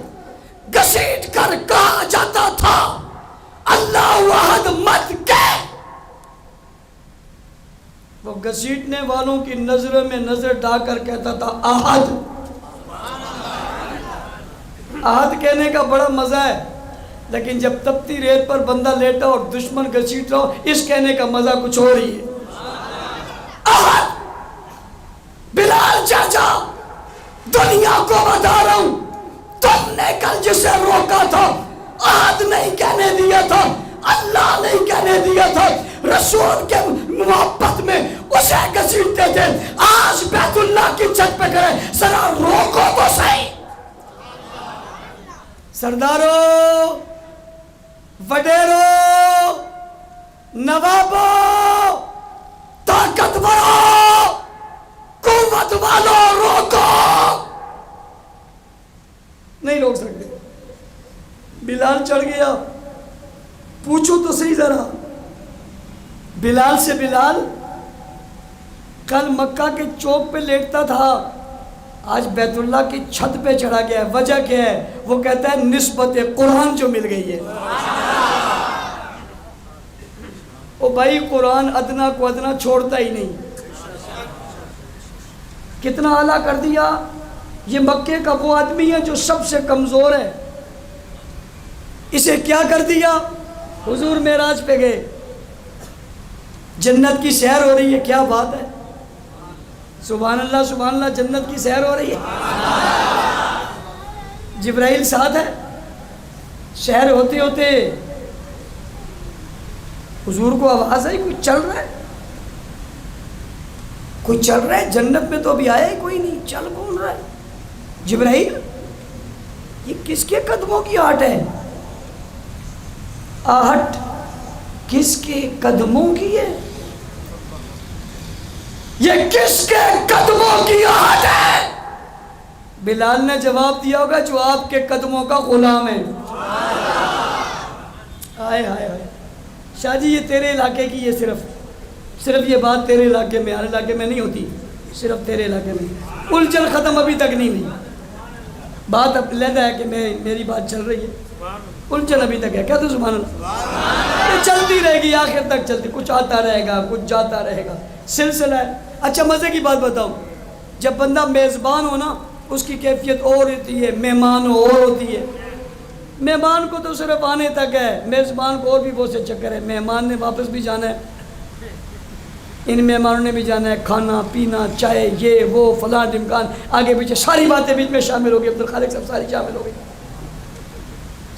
گھسیٹ کر کہا جاتا تھا اللہ احد مت کہہ. وہ گھسیٹنے والوں کی نظروں میں نظر ڈال کر کہتا تھا احد. احد کہنے کا بڑا مزہ ہے, لیکن جب تپتی ریت پر بندہ لیٹا اور دشمن گھسیٹ رہا ہو, اس کہنے کا مزہ کچھ اور ہی ہے. احد. بلال چاچا, دنیا کو بتا رہا ہوں, تم نے کل جسے روکا تھا احد نہیں کہنے دیا تھا, اللہ نہیں کہنے دیا تھا, رسول کے محبت میں اسے گھسیٹتے تھے. آج بیت اللہ کی چھت پہ کرے, ذرا روکو تو صحیح. سرداروں, وڈیروں, نوابوں, طاقتوروں, قوت والوں, روکو. نہیں روک سکتے. بلال چڑھ گیا. پوچھو تو صحیح ذرا بلال سے, بلال کل مکہ کے چوک پہ لیٹتا تھا, آج بیت اللہ کی چھت پہ چڑھا گیا ہے. وجہ کیا ہے؟ وہ کہتا ہے نسبت قرآن جو مل گئی ہے. او بھائی, قرآن ادنا کو ادنا چھوڑتا ہی نہیں. کتنا اعلیٰ کر دیا. یہ مکے کا وہ آدمی ہے جو سب سے کمزور ہے, اسے کیا کر دیا؟ حضور معراج پہ گئے, جنت کی سیر ہو رہی ہے. کیا بات ہے, سبحان اللہ سبحان اللہ, جنت کی سیر ہو رہی ہے. جبرائیل ساتھ ہے. سیر ہوتے ہوتے حضور کو آواز آئی کوئی چل رہا ہے, کوئی چل رہا ہے. جنت میں تو ابھی آیا ہی کوئی نہیں, چل کون رہا ہے؟ جبرائیل, یہ کس کے قدموں کی آہٹ ہے؟ آہٹ کس کے قدموں کی ہے؟ یہ کس کے قدموں کی آہٹ ہے؟ بلال نے جواب دیا ہوگا جو آپ کے قدموں کا غلام ہے. آئے آئے آئے. شاہ جی یہ تیرے علاقے کی, یہ صرف یہ بات تیرے علاقے میں, ہر علاقے میں نہیں ہوتی, صرف تیرے علاقے میں. الجھن ختم ابھی تک نہیں ہوئی. بات اب لیتا ہے کہ میری بات چل رہی ہے, الجھن ابھی تک ہے. کیا تو سبحان اللہ, یہ چلتی رہے گی آخر تک چلتی. کچھ آتا رہے گا, کچھ جاتا رہے گا, سلسلہ ہے. اچھا مزے کی بات بتاؤں, جب بندہ میزبان ہو نا, اس کی کیفیت اور ہوتی ہے, مہمان اور ہوتی ہے. مہمان کو تو صرف آنے تک ہے, میزبان کو اور بھی بہت سے چکر ہے. مہمان نے واپس بھی جانا ہے, ان مہمانوں نے بھی جانا ہے, کھانا پینا, چائے, یہ وہ فلاں ڈمکان, آگے پیچھے ساری باتیں بیچ میں شامل ہو گئی. عبدالخالق صاحب ساری شامل ہو گئی.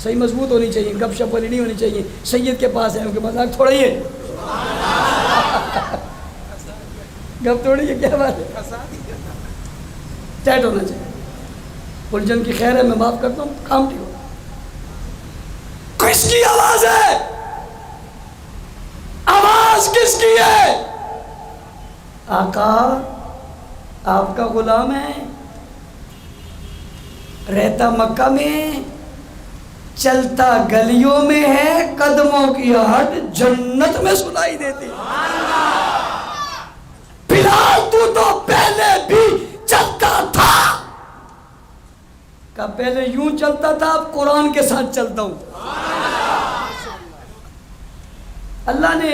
صحیح مضبوط ہونی چاہیے, گپ شپ والی نہیں ہونی چاہیے. سید کے پاس ہے, ان کے مذاق تھوڑا ہی ہے, گپ تھوڑی ہے, کیا بات ہے, ٹائٹ ہونا چاہیے. الجھن کی خیر ہے, میں معاف کرتا ہوں, کام ٹھیک ہو. کس کی آواز ہے؟ آواز کس کی ہے؟ آقا آپ کا غلام ہے, رہتا مکہ میں, چلتا گلیوں میں ہے, قدموں کی آہٹ جنت میں سنائی دیتی. بلال تو پہلے پہلے بھی چلتا تھا. کہا پہلے یوں چلتا تھا، اب قرآن کے ساتھ چلتا ہوں. اللہ نے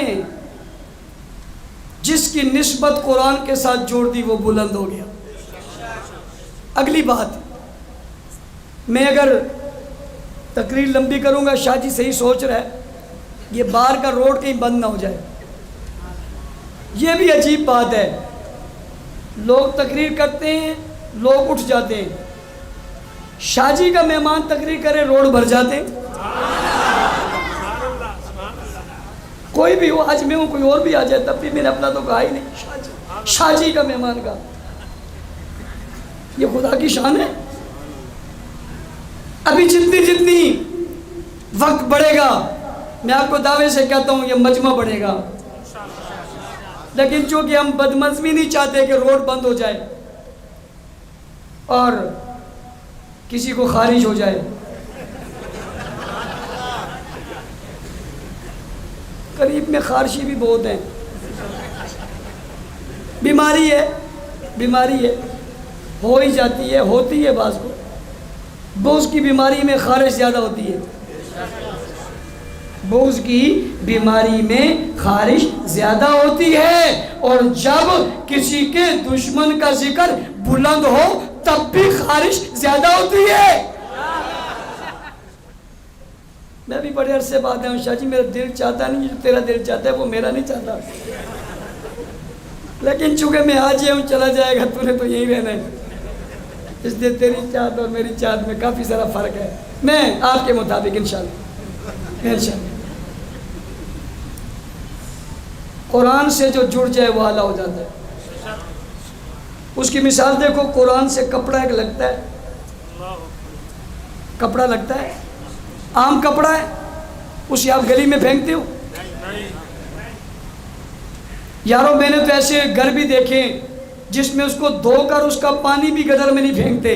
جس کی نسبت قرآن کے ساتھ جوڑ دی وہ بلند ہو گیا. اگلی بات، میں اگر تقریر لمبی کروں گا، شاہ جی صحیح سوچ رہا ہے یہ باہر کا روڈ کہیں بند نہ ہو جائے. یہ بھی عجیب بات ہے، لوگ تقریر کرتے ہیں، لوگ اٹھ جاتے ہیں. شاہ جی کا مہمان تقریر کرے، روڈ بھر جاتے ہیں. کوئی بھی ہو، آج میں ہوں، کوئی اور بھی آ جائے تب بھی میں نے اپنا تو کہا ہی نہیں. شاہ جی کا مہمان کا، یہ خدا کی شان ہے. ابھی جتنی وقت بڑھے گا، میں آپ کو دعوے سے کہتا ہوں یہ مجمع بڑھے گا. لیکن چونکہ ہم بدمزمی نہیں چاہتے کہ روڈ بند ہو جائے اور کسی کو خارج ہو جائے. قریب میں خارشی بھی بہت ہیں. بیماری ہے، ہو ہی جاتی ہے، ہوتی ہے بعض کو. بوز کی بیماری میں خارش زیادہ ہوتی ہے. بوز کی بیماری میں خارش زیادہ ہوتی ہے، اور جب کسی کے دشمن کا ذکر بلند ہو تب بھی خارش زیادہ ہوتی ہے. میں بھی بڑے عرصے بعد ہوں، شاہ جی میرا دل چاہتا نہیں، جو تیرا دل چاہتا ہے وہ میرا نہیں چاہتا. لیکن چونکہ میں آج ہی ہوں، چلا جائے گا، تو نے تو یہی رہنا ہے. اس لیے تیری چاہت اور میری چاہت میں کافی سارا فرق ہے. میں آپ کے مطابق انشاءاللہ قرآن سے جو جڑ جائے وہ اعلیٰ ہو جاتا ہے. اس کی مثال دیکھو، قرآن سے کپڑا ایک لگتا ہے، کپڑا لگتا ہے، عام کپڑا ہے، اسے آپ گلی میں پھینکتے ہو؟ یارو میں نے تو ایسے گھر بھی دیکھے جس میں اس کو دھو کر اس کا پانی بھی گٹر میں نہیں پھینکتے.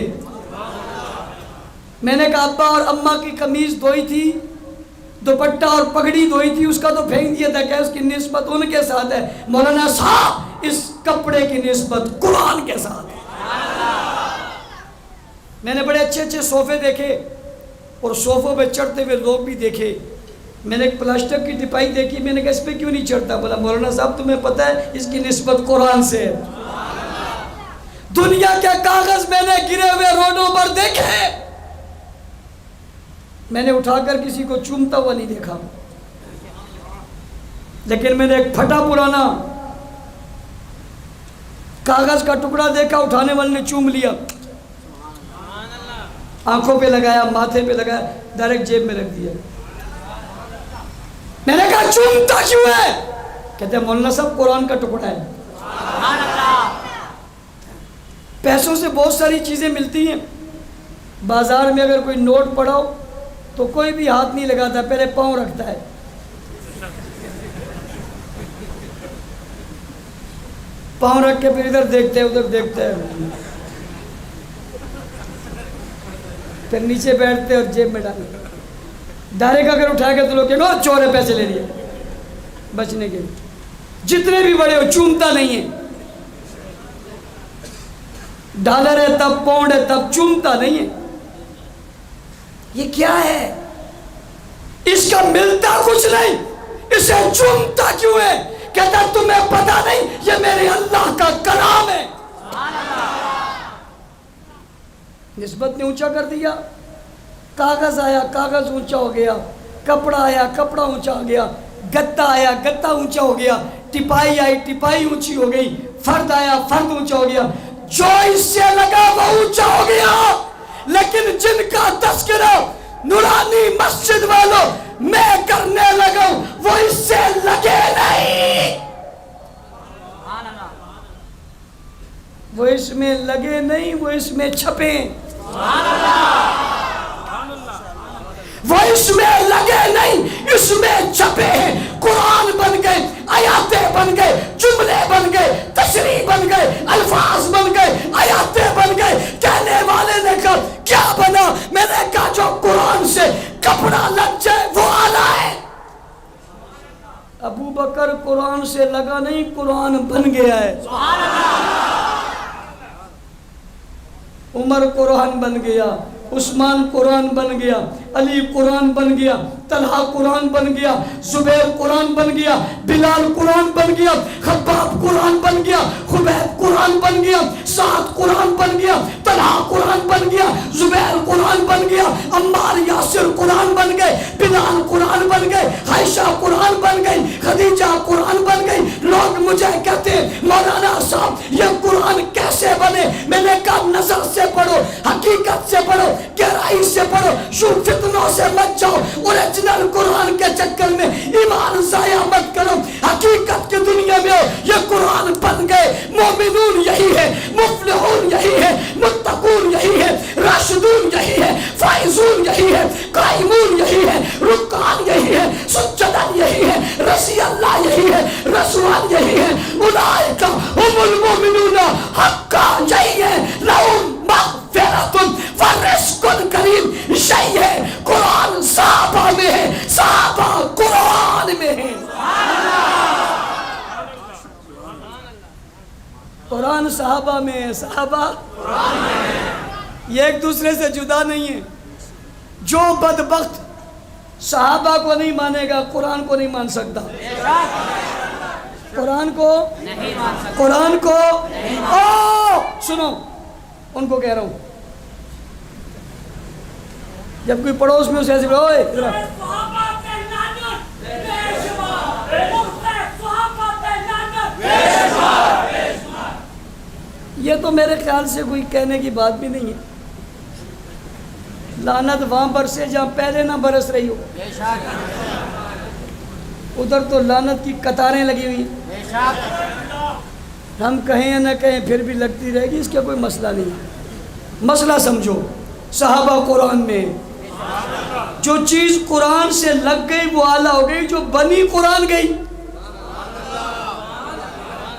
میں نے کہا ابا اور اماں کی قمیض دھوئی تھی، دوپٹہ اور پگڑی دھوئی تھی، اس کا تو پھینک دیا تھا. کہ اس کی نسبت ان کے ساتھ ہے. مولانا صاحب اس کپڑے کی نسبت قرآن کے ساتھ ہے. میں نے بڑے اچھے صوفے دیکھے اور صوفوں پہ چڑھتے ہوئے لوگ بھی دیکھے. میں نے ایک پلاسٹک کی ٹپائی دیکھی، میں نے کہا اس پہ کیوں نہیں چڑھتا؟ بولا مولانا صاحب تمہیں پتہ ہے اس کی نسبت قرآن سے ہے. دنیا کے کاغذ میں نے گرے ہوئے روڈوں پر دیکھے، میں نے اٹھا کر کسی کو چومتا ہوا نہیں دیکھا. لیکن میں نے ایک پھٹا پرانا کاغذ کا ٹکڑا دیکھا، اٹھانے والے نے چوم لیا، آنکھوں پہ لگایا، ماتھے پہ لگایا، ڈائریکٹ جیب میں رکھ دیا. میں نے کہا چومتا کیوں ہے؟ کہتے ہیں مولانا صاحب قرآن کا ٹکڑا ہے. پیسوں سے بہت ساری چیزیں ملتی ہیں. بازار میں اگر کوئی نوٹ پڑا ہو تو کوئی بھی ہاتھ نہیں لگاتا، پہلے پاؤں رکھتا ہے. پاؤں رکھ کے پھر ادھر دیکھتے ہیں ادھر دیکھتے ہیں، پھر نیچے بیٹھتے اور جیب میں ڈالتے. ڈائریکٹ اگر اٹھا کے تو لوگ کہتے ہیں چور ہے، پیسے لے لیے بچنے کے لیے. جتنے بھی بڑے ہو چومتا نہیں ہے. ڈالر ہے تب، پاؤنڈ ہے تب، چومتا نہیں ہے. یہ کیا ہے؟ اس کا ملتا کچھ نہیں، اسے چومتا کیوں ہے؟ کہتا تمہیں پتا نہیں یہ میرے اللہ کا کلام ہے. نسبت نے اونچا کر دیا. کاغذ آیا، کاغذ اونچا ہو گیا. کپڑا آیا، کپڑا اونچا ہو گیا. گتا آیا، گتا اونچا ہو گیا. ٹپائی آئی، ٹپائی اونچی ہو گئی. فرد آیا، فرد اونچا ہو گیا. جو اس سے لگا وہ اونچا ہو گیا. لیکن جن کا تذکرہ نورانی مسجد والوں میں کرنے لگا وہ اس سے لگے نہیں، وہ اس میں لگے نہیں، وہ اس میں چھپے. وہ اس میں لگے نہیں، اس میں چھپے ہیں. قرآن بن گئے، آیاتیں بن گئے، جملے بن گئے، تشریح بن گئے، الفاظ بن گئے، آیاتیں بن گئے. کہنے والے نے کہا کیا بنا؟ میں نے کہا جو قرآن سے کپڑا لگ جائے وہ اعلیٰ ہے. ابو بکر قرآن سے لگا نہیں، قرآن بن گیا ہے. عمر قرآن بن گیا، عثمان قرآن بن گیا، علی قرآن بن گیا، طلحہ قرآن بن گیا، زبیر قرآن بن گیا، بلال قرآن بن گیا، خباب قرآن بن گیا، خبیب قرآن بن گیا، سعد قرآن بن گیا، طلحہ قرآن بن گیا، زبیر قرآن بن گیا، عمار یاسر قرآن بن گئے، بلال قرآن بن گئے، عائشہ قرآن بن گئی، خدیجہ قرآن بن گئی۔ لوگ مجھے کہتے ہیں مولانا صاحب یہ قرآن کیسے بنے؟ میں نے کہا نظر سے پڑھو، حقیقت سے پڑھو، گہرائی سے پڑھو، شو فتنوں سے مت جاؤ، اوریجنل قرآن کے چکر میں ایمان ضائع مت کرو، حقیقت کی دنیا میں ہو۔ یہ قرآن بن گئے، مومنون یہی ہے، مفلحون یہی ہے، متقون یہی ہے، راشدون یہی ہے، فائزون یہی ہے، قائمون یہی ہے، رکعان یہی ہے، سجدن یہی ہے، رضی اللہ یہی ہے، رضوان یہی ہے، اولئک هم المؤمنون حقا یہی ہے، لہم مغفرۃ ورزق کریم۔ یہی ہے قرآن صحابہ میں ہے، صحابہ قرآن میں ہے۔ قرآن صحابہ میں ہے، صحابہ قرآن میں ہے، یہ ایک دوسرے سے جدا نہیں ہے۔ جو بدبخت صحابہ کو نہیں مانے گا قرآن کو نہیں مان سکتا، قرآن کو نہیں مان سکتا، قرآن کو سنو، ان کو کہہ رہا ہوں، جب کوئی پڑوس میں اسے ایسے بولے یہ تو میرے خیال سے کوئی کہنے کی بات بھی نہیں ہے۔ لعنت وہاں برسے جہاں پہلے نہ برس رہی ہو، ادھر تو لعنت کی قطاریں لگی ہوئی ہیں، ہم کہیں یا نہ کہیں پھر بھی لگتی رہے گی، اس کا کوئی مسئلہ نہیں ہے۔ مسئلہ سمجھو، صحابہ قرآن میں جو چیز قرآن سے لگ گئی وہ اعلیٰ ہو گئی، جو بنی قرآن گئی،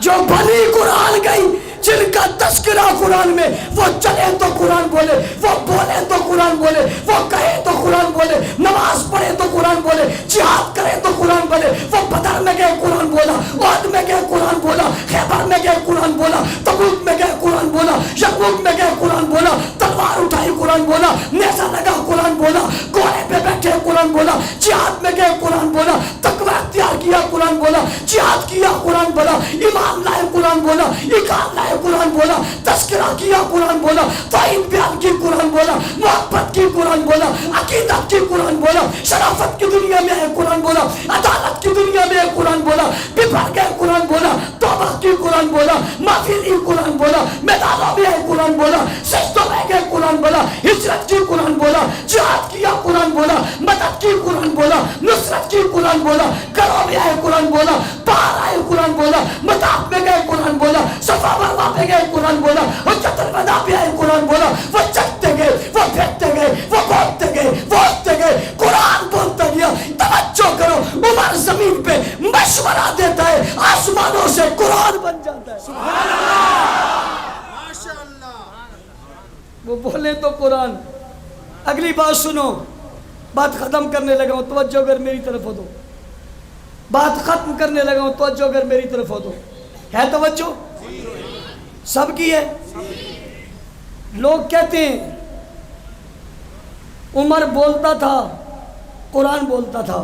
جو بنی قرآن گئی، جن کا تذکرہ قرآن میں، وہ چلے تو قرآن بولے، وہ بولے تو قرآن بولے، وہ کہے تو قرآن بولے، نماز پڑھے تو قرآن بولے، جہاد کرے تو قرآن بولے، وہ بدر میں گئے قرآن بولا، احد میں گئے قرآن بولا، خیبر میں گئے قرآن بولا، تبوک میں گئے قرآن بولا، یرموک میں گئے قرآن بولا، تلوار اٹھائی قرآن بولا، نیزہ لگا قرآن بولا، گھوڑے پہ بیٹھے قرآن بولا، جہاد میں گئے قرآن بولا، تقوی اختیار کیا قرآن بولا، جہاد کیا قرآن بولا، ایمان لائے قرآن بولا، ایمان لائے قرآن بولا، تذکرہ کیا قرآن بولا، توحید بیان کی قرآن بولا، محبت کی قرآن بولا، عقیدت کی قرآن بولا، شرافت کی دنیا میں ہے قرآن بولا، عدالت کی دنیا میں ہے قرآن بولا، بپر گئے قرآن بولا، توبہ کی قرآن بولا، معافی دی قرآن بولا، میدانوں میں ہے قرآن بولا، سجدوں میں گئے قرآن بولا، ہجرت کی قرآن بولا، جہاد کیا قرآن بولا، مدد کی قرآن بولا، نصرت کی قرآن بولا، گھروں میں آئے قرآن بولا، باہر آئے قرآن بولا، مطاف میں گئے قرآن بولا، صفا مروا پہ گئے قرآن بولا، حجۃ الوداع پہ آئے قرآن بولا، وہ چلتے گئے، وہ پھرتے گئے، وہ بولتے گئے، وہ اٹھتے گئے، قرآن بولتا گیا۔ توجہ کرو، عمر زمین پہ مشورہ دیتا ہے، آسمانوں سے قرآن بن جاتا ہے۔ سبحان اللہ، وہ بولے تو قرآن۔ اگلی بات سنو، بات ختم کرنے لگا ہوں، توجہ اگر میری طرف ہو تو، بات ختم کرنے لگا ہوں، توجہ اگر میری طرف ہو تو، ہے توجہ سب کی ہے؟ لوگ کہتے ہیں عمر بولتا تھا قرآن بولتا تھا،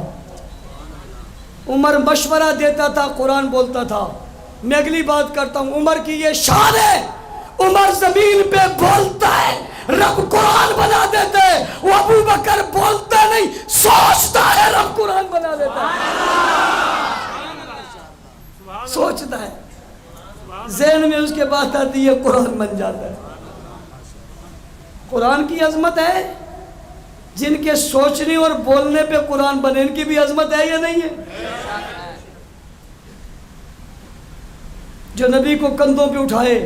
عمر مشورہ دیتا تھا قرآن بولتا تھا۔ میں اگلی بات کرتا ہوں، عمر کی یہ شان ہے، عمر زمین پہ بولتا ہے، رب قرآن بنا دیتا ہے۔ وہ ابو بکر بولتا نہیں، سوچتا ہے، رب قرآن بنا دیتا ہے۔ سوچتا ہے، ذہن میں اس کے بات آتی ہے، قرآن بن جاتا ہے۔ قرآن کی عظمت ہے، جن کے سوچنے اور بولنے پہ قرآن بنے، ان کی بھی عظمت ہے یا نہیں ہے؟ جو نبی کو کندھوں پہ اٹھائے،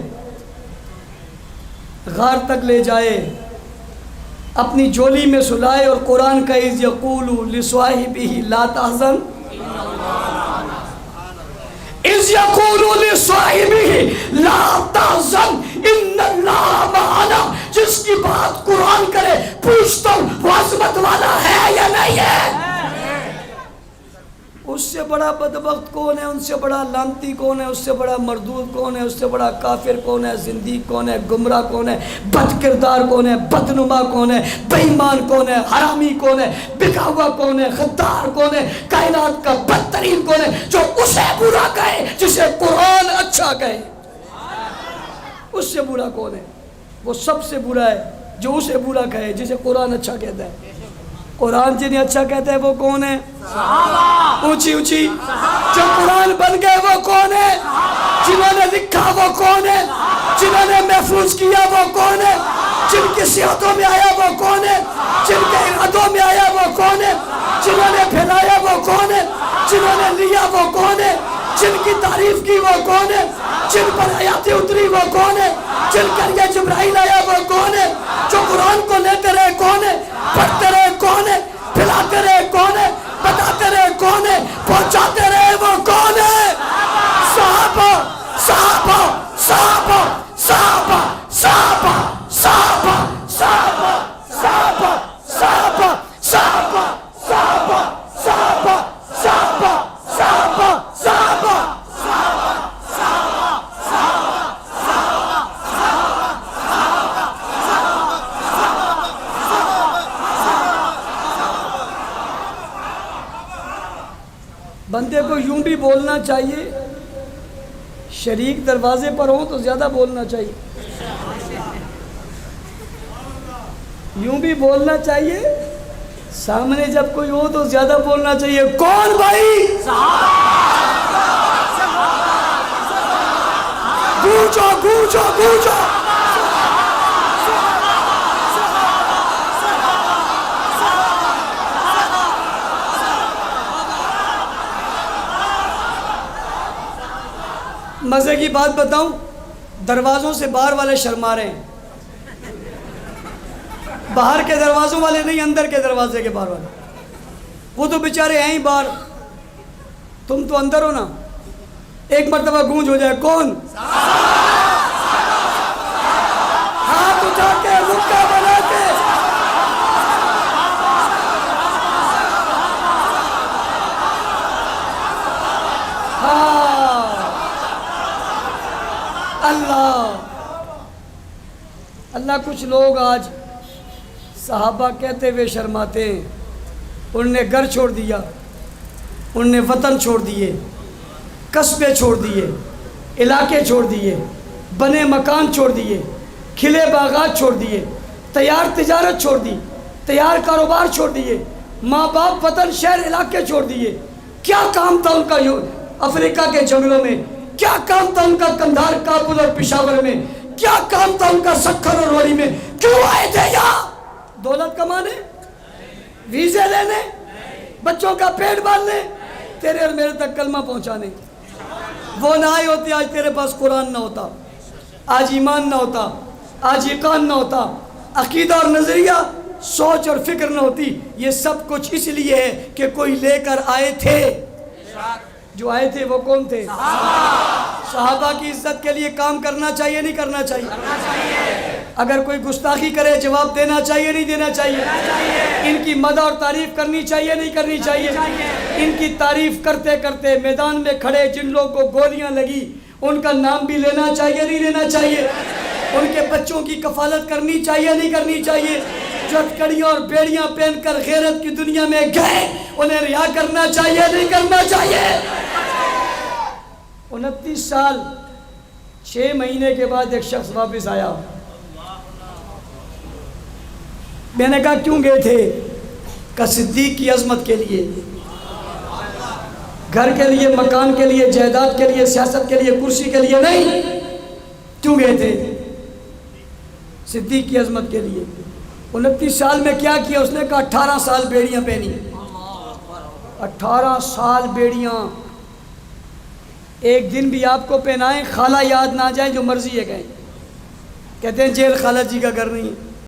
غار تک لے جائے، اپنی جولی میں سلائے، اور قرآن کا اذ یقول لصاحبہ لا تحزن اذ یقول لصاحبہ لا تحزن ان اللہ معنا۔ جس کی بات قرآن کرے، پوچھتا ہوں وہ عظمت والا ہے یا نہیں ہے؟ اس سے بڑا بدبخت کون ہے، ان سے بڑا لعنتی کون ہے، اس سے بڑا مردود کون ہے، اس سے بڑا کافر کون ہے، زندیق کون ہے، گمراہ کون ہے، بد کردار کون ہے، بدنما کون ہے، بے ایمان کون ہے، حرامی کون ہے، بکا ہوا کون ہے، غدار کون ہے، کائنات کا بدترین کون ہے، جو اسے برا کہے جسے قرآن اچھا کہے؟ اس سے برا کون ہے؟ وہ سب سے برا ہے جو اسے برا کہے جسے قرآن اچھا کہتا ہے۔ قرآن جنہیں اچھا کہتا ہے وہ کون ہے؟ صحابہ۔ اونچی اونچی جو قرآن بن گئے وہ کون ہے؟ جنہوں نے لکھا وہ کون ہے؟ جنہوں نے محفوظ کیا وہ کون ہے؟ جن کی صحتوں میں آیا وہ کون ہے؟ جن کے ارادوں میں آیا وہ کون ہے؟ جنہوں نے پھیلایا وہ کون ہے؟ جنہوں نے لیا وہ کون ہے؟ جن کی تعریف کی وہ کون ہے؟ جن پر آیاتیں اتری وہ کون ہے؟ جن کر یہ جبرائیل آیا وہ کون ہے؟ جو قرآن کو لیتے رہے کون ہے؟ پڑھتے رہے کون ہے؟ پھیلاتے رہے کون ہے؟ بتاتے رہے کون ہے؟ پہنچاتے رہے وہ کون ہے؟ صحابہ صحابہ صحابہ صحابہ صحابہ صحابہ صحابہ صحابہ صحابہ صحابہ صحابہ صحابہ صحابہ صحابہ صحابہ بندے کو یوں بھی بولنا چاہیے، شریک دروازے پر ہوں تو زیادہ بولنا چاہیے، یوں بھی بولنا چاہیے، سامنے جب کوئی ہو تو زیادہ بولنا چاہیے۔ کون بھائی؟ گونجو گونجو گونجو۔ مزے کی بات بتاؤں، دروازوں سے باہر والے شرما رہے ہیں، باہر کے دروازوں والے نہیں، اندر کے دروازے کے باہر والے، وہ تو بیچارے ہیں ہی باہر، تم تو اندر ہو نا۔ ایک مرتبہ گونج ہو جائے، کون؟ ہاتھ اٹھا کے مکہ بنا کے اللہ کچھ لوگ آج صحابہ کہتے ہوئے شرماتے ہیں، انہوں نے گھر چھوڑ دیا، انہوں نے وطن چھوڑ دیے، قصبے چھوڑ دیے، علاقے چھوڑ دیے، بنے مکان چھوڑ دیے، کھلے باغات چھوڑ دیے، تیار تجارت چھوڑ دی، تیار کاروبار چھوڑ دیے، ماں باپ وطن شہر علاقے چھوڑ دیے۔ کیا کام تھا ان کا افریقہ کے جنگلوں میں؟ کیا کام تھا ان کا قندھار، کابل اور پشاور میں؟ کیا کام تھا ان کا سکھر اور روڑی میں؟ کیوں آئے تھے یہاں؟ دولت کمانے؟ ویزے لینے؟ بچوں کا پیٹ باندھنے؟ تیرے اور میرے تک کلمہ پہنچانے؟ وہ نہ آئے ہوتے آج تیرے پاس قرآن نہ ہوتا، آج ایمان نہ ہوتا، آج یقین نہ ہوتا، عقیدہ اور نظریہ، سوچ اور فکر نہ ہوتی۔ یہ سب کچھ اس لیے ہے کہ کوئی لے کر آئے تھے۔ جو آئے تھے وہ کون تھے؟ صحابہ کی عزت کے لیے کام کرنا چاہیے نہیں کرنا چاہیے؟ اگر کوئی گستاخی کرے جواب دینا چاہیے نہیں دینا چاہیے؟ ان کی مدح اور تعریف کرنی چاہیے نہیں کرنی چاہیے؟ ان کی تعریف کرتے کرتے میدان میں کھڑے جن لوگوں کو گولیاں لگی ان کا نام بھی لینا چاہیے نہیں لینا چاہیے؟ ان کے بچوں کی کفالت کرنی چاہیے نہیں کرنی چاہیے؟ جو ہتھکڑیاں اور بیڑیاں پہن کر غیرت کی دنیا میں گئے انہیں رہا کرنا چاہیے نہیں کرنا چاہیے؟ 29 سال 6 مہینے کے بعد ایک شخص واپس آیا، میں نے کہا کیوں گئے تھے؟ کہ صدیق کی عظمت کے لیے، گھر کے لیے، مکان کے لیے، جائیداد کے لیے، سیاست کے لیے، کرسی کے لیے نہیں۔ کیوں گئے تھے؟ صدیق کی عظمت کے لیے۔ 29 سال میں کیا کیا؟ اس نے کہا 18 سال بیڑیاں پہنی، 18 سال بیڑیاں، ایک دن بھی آپ کو پہنائیں خالہ یاد نہ جائیں، جو مرضی ہے کہیں۔ کہتے ہیں جیل خالہ جی کا گھر نہیں ہے۔